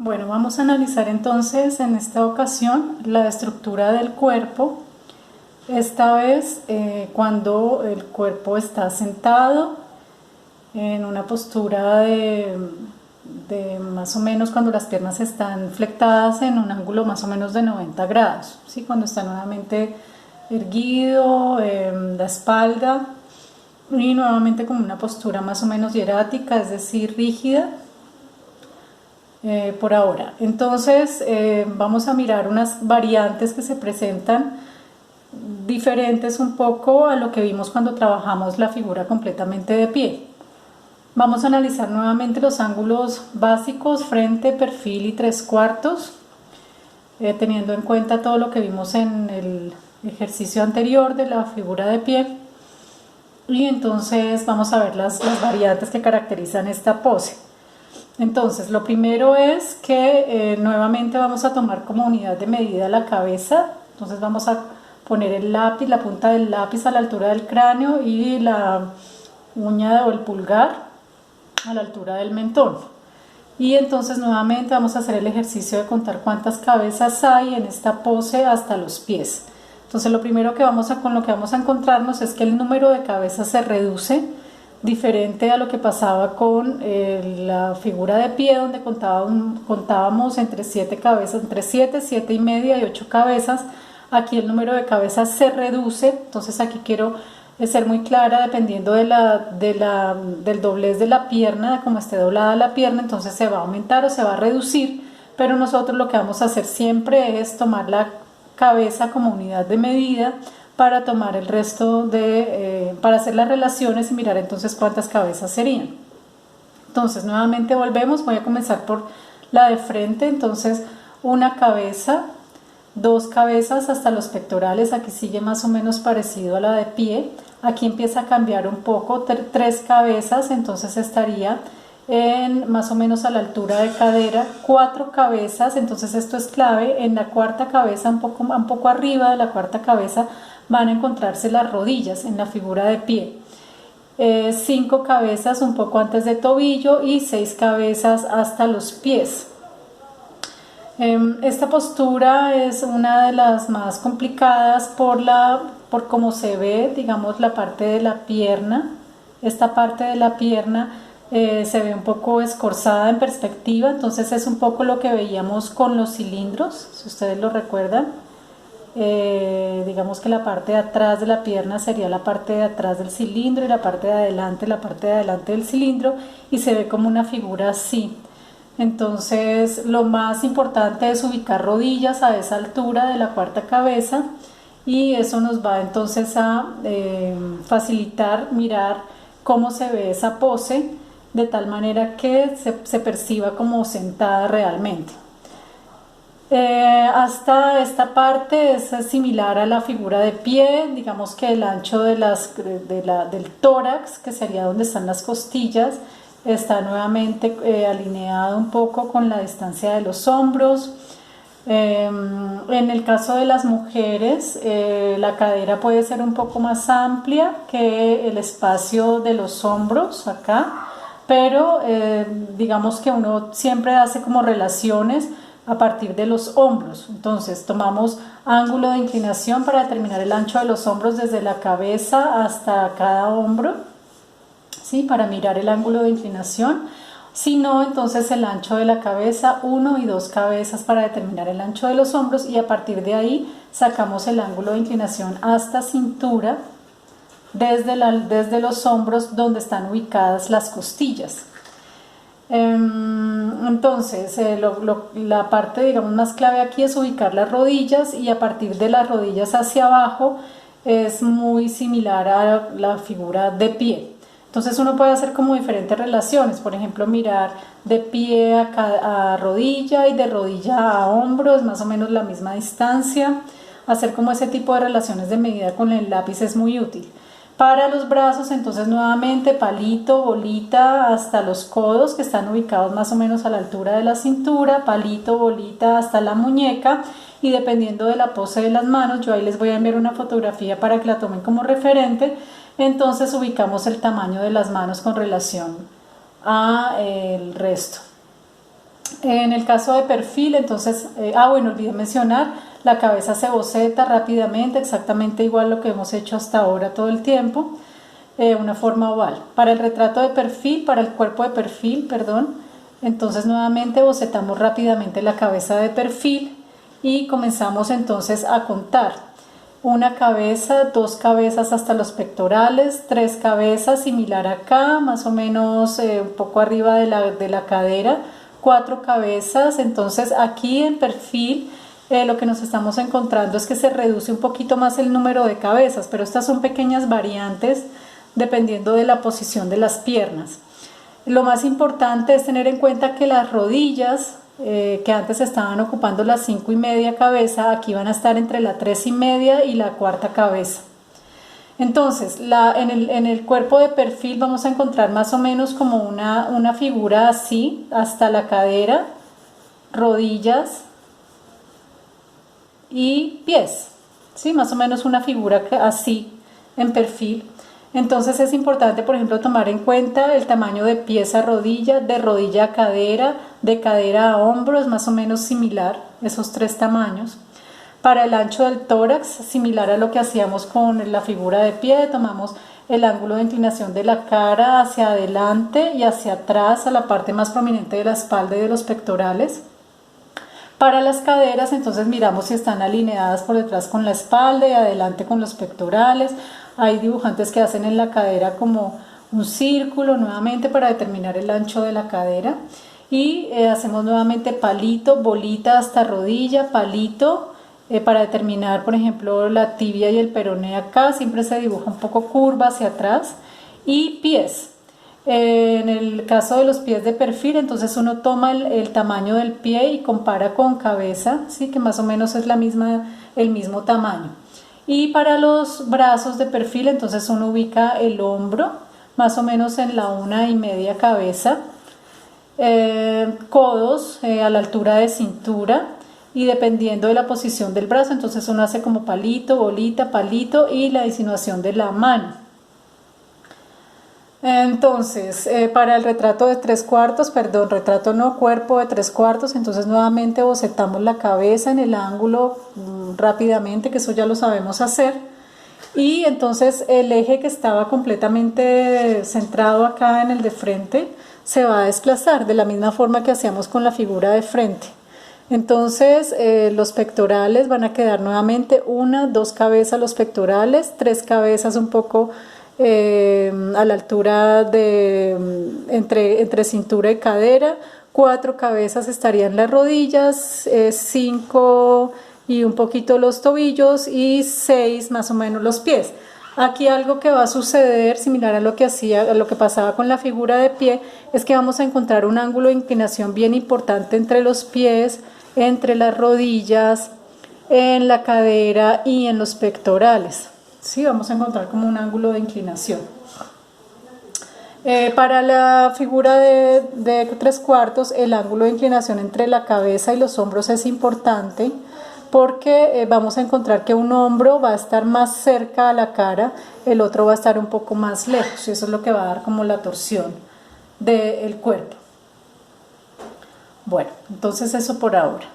Bueno, vamos a analizar entonces en esta ocasión la estructura del cuerpo. Esta vez cuando el cuerpo está sentado en una postura de más o menos cuando las piernas están flectadas en un ángulo más o menos de 90 grados, ¿sí? Cuando está nuevamente erguido, la espalda y nuevamente como una postura más o menos hierática, es decir, rígida. Por ahora. Entonces vamos a mirar unas variantes que se presentan diferentes un poco a lo que vimos cuando trabajamos la figura completamente de pie. Vamos a analizar nuevamente los ángulos básicos, frente, perfil y 3/4, teniendo en cuenta todo lo que vimos en el ejercicio anterior de la figura de pie. Y entonces vamos a ver las variantes que caracterizan esta pose. Entonces, lo primero es que nuevamente vamos a tomar como unidad de medida la cabeza. Entonces vamos a poner el lápiz, la punta del lápiz a la altura del cráneo y la uña o el pulgar a la altura del mentón. Y entonces nuevamente vamos a hacer el ejercicio de contar cuántas cabezas hay en esta pose hasta los pies. Entonces lo primero que con lo que vamos a encontrarnos es que el número de cabezas se reduce, diferente a lo que pasaba con la figura de pie, donde contábamos entre 7 cabezas, entre 7, 7 y media y 8 cabezas. Aquí el número de cabezas se reduce, entonces aquí quiero ser muy clara, dependiendo del doblez de la pierna, de cómo esté doblada la pierna, entonces se va a aumentar o se va a reducir, pero nosotros lo que vamos a hacer siempre es tomar la cabeza como unidad de medida para tomar el resto para hacer las relaciones y mirar entonces cuántas cabezas serían. Entonces nuevamente volvemos, voy a comenzar por la de frente, entonces una cabeza, 2 cabezas hasta los pectorales, aquí sigue más o menos parecido a la de pie, aquí empieza a cambiar un poco, 3 cabezas, entonces estaría más o menos a la altura de cadera, 4 cabezas, entonces esto es clave, en la cuarta cabeza, un poco arriba de la cuarta cabeza, van a encontrarse las rodillas en la figura de pie. 5 cabezas un poco antes de tobillo y 6 cabezas hasta los pies. Esta postura es una de las más complicadas por cómo se ve, digamos, la parte de la pierna. Esta parte de la pierna se ve un poco escorzada en perspectiva, entonces es un poco lo que veíamos con los cilindros, si ustedes lo recuerdan. Digamos que la parte de atrás de la pierna sería la parte de atrás del cilindro y la parte de adelante del cilindro, y se ve como una figura así. Entonces lo más importante es ubicar rodillas a esa altura de la cuarta cabeza, y eso nos va entonces a facilitar mirar cómo se ve esa pose de tal manera que se perciba como sentada realmente. Hasta esta parte es similar a la figura de pie, digamos que el ancho del tórax, que sería donde están las costillas, está nuevamente alineado un poco con la distancia de los hombros. En el caso de las mujeres, la cadera puede ser un poco más amplia que el espacio de los hombros acá, pero digamos que uno siempre hace como relaciones a partir de los hombros. Entonces tomamos ángulo de inclinación para determinar el ancho de los hombros desde la cabeza hasta cada hombro, ¿sí? Para mirar el ángulo de inclinación. Si no, entonces el ancho de la cabeza, 1 y 2 cabezas para determinar el ancho de los hombros, y a partir de ahí sacamos el ángulo de inclinación hasta cintura desde los hombros donde están ubicadas las costillas. Entonces la parte, digamos, más clave aquí es ubicar las rodillas, y a partir de las rodillas hacia abajo es muy similar a la figura de pie. Entonces uno puede hacer como diferentes relaciones, por ejemplo mirar de pie a rodilla y de rodilla a hombro, es más o menos la misma distancia. Hacer como ese tipo de relaciones de medida con el lápiz es muy útil. Para los brazos, entonces nuevamente palito, bolita hasta los codos, que están ubicados más o menos a la altura de la cintura, palito, bolita hasta la muñeca, y dependiendo de la pose de las manos, yo ahí les voy a enviar una fotografía para que la tomen como referente. Entonces ubicamos el tamaño de las manos con relación al resto. En el caso de perfil, entonces, bueno, olvidé mencionar, la cabeza se boceta rápidamente, exactamente igual a lo que hemos hecho hasta ahora todo el tiempo, una forma oval. Para el retrato de perfil, para el cuerpo de perfil, perdón, entonces nuevamente bocetamos rápidamente la cabeza de perfil y comenzamos entonces a contar. Una cabeza, dos cabezas hasta los pectorales, tres cabezas, similar acá, más o menos un poco arriba de la cadera, cuatro cabezas. Entonces aquí en perfil lo que nos estamos encontrando es que se reduce un poquito más el número de cabezas, pero estas son pequeñas variantes dependiendo de la posición de las piernas. Lo más importante es tener en cuenta que las rodillas, que antes estaban ocupando las 5,5 cabeza, aquí van a estar entre la 3,5 y la cuarta cabeza. Entonces, en el cuerpo de perfil vamos a encontrar más o menos como una figura así, hasta la cadera, rodillas y pies, ¿sí? Más o menos una figura así en perfil. Entonces es importante, por ejemplo, tomar en cuenta el tamaño de pies a rodilla, de rodilla a cadera, de cadera a hombro, es más o menos similar, esos tres tamaños. Para el ancho del tórax, similar a lo que hacíamos con la figura de pie, tomamos el ángulo de inclinación de la cara hacia adelante y hacia atrás, a la parte más prominente de la espalda y de los pectorales. Para las caderas, entonces miramos si están alineadas por detrás con la espalda y adelante con los pectorales. Hay dibujantes que hacen en la cadera como un círculo nuevamente para determinar el ancho de la cadera. Y hacemos nuevamente palito, bolita hasta rodilla, palito para determinar, por ejemplo, la tibia y el peroné acá. Siempre se dibuja un poco curva hacia atrás. Y pies. En el caso de los pies de perfil, entonces uno toma el tamaño del pie y compara con cabeza, ¿sí? Que más o menos es el mismo tamaño. Y para los brazos de perfil, entonces uno ubica el hombro más o menos en la 1,5 cabeza, codos a la altura de cintura, y dependiendo de la posición del brazo, entonces uno hace como palito, bolita, palito y la insinuación de la mano. Entonces, para el retrato de 3/4, perdón, retrato no, cuerpo de 3/4, entonces nuevamente bocetamos la cabeza en el ángulo rápidamente, que eso ya lo sabemos hacer. Y entonces el eje que estaba completamente centrado acá en el de frente se va a desplazar de la misma forma que hacíamos con la figura de frente. Entonces los pectorales van a quedar nuevamente dos cabezas los pectorales, tres cabezas un poco a la altura entre cintura y cadera, 4 cabezas estarían las rodillas, 5 y un poquito los tobillos y 6 más o menos los pies. Aquí algo que va a suceder similar a lo que pasaba con la figura de pie, es que vamos a encontrar un ángulo de inclinación bien importante entre los pies, entre las rodillas, en la cadera y en los pectorales. Sí, vamos a encontrar como un ángulo de inclinación. Para la figura de 3/4, el ángulo de inclinación entre la cabeza y los hombros es importante porque vamos a encontrar que un hombro va a estar más cerca a la cara, el otro va a estar un poco más lejos, y eso es lo que va a dar como la torsión del cuerpo. Bueno, entonces eso por ahora.